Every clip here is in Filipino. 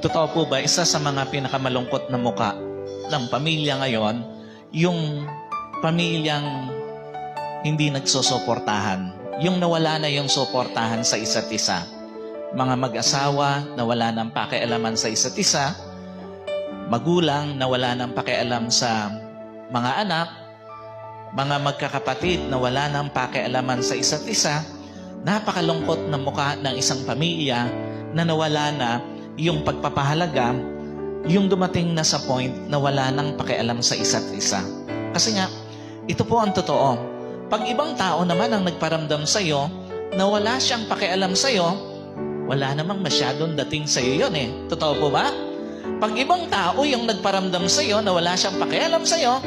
Totoo po ba, isa sa mga pinakamalungkot na muka ng pamilya ngayon, yung pamilyang hindi nagsusuportahan. Yung nawala na yung suportahan sa isa't isa. Mga mag-asawa na wala nang pakialaman sa isa't isa, magulang na wala nang pakialam sa mga anak, mga magkakapatid na wala nang pakialaman sa isa't isa. Napakalungkot na mukha ng isang pamilya na nawala na yung pagpapahalaga, yung dumating na sa point na wala nang pakialam sa isa't isa. Kasi nga, ito po ang totoo. Pag ibang tao naman ang nagparamdam sa'yo na wala siyang pakialam sa'yo, wala namang masyadong dating sa'yo yun eh. Totoo po ba? Pag ibang tao yung nagparamdam sa'yo na wala siyang pakialam sa'yo,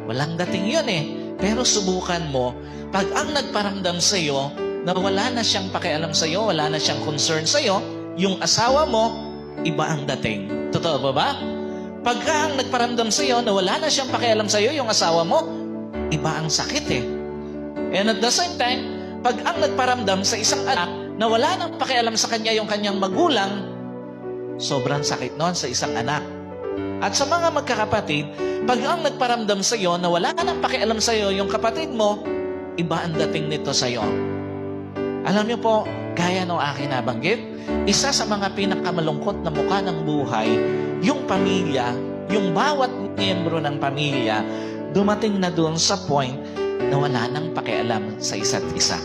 walang dating yun eh. Pero subukan mo, pag ang nagparamdam sa'yo na wala na siyang pakialam sa'yo, wala na siyang concern sa'yo, yung asawa mo, iba ang dating. Totoo ba ba? Pagka ang nagparamdam sa'yo na wala na siyang pakialam sa'yo, yung asawa mo, iba ang sakit eh. And at the same time, pag ang nagparamdam sa isang anak na wala nang pakialam sa kanya yung kanyang magulang, sobrang sakit noon sa isang anak. At sa mga magkakapatid, pag ang nagparamdam sa'yo na wala nang pakialam sa'yo yung kapatid mo, iba ang dating nito sa'yo. Alam niyo po, gaya ng aking nabanggit, isa sa mga pinakamalungkot na mukha ng buhay, yung pamilya, yung bawat miyembro ng pamilya, dumating na doon sa point na wala nang pakialam sa isa't isa.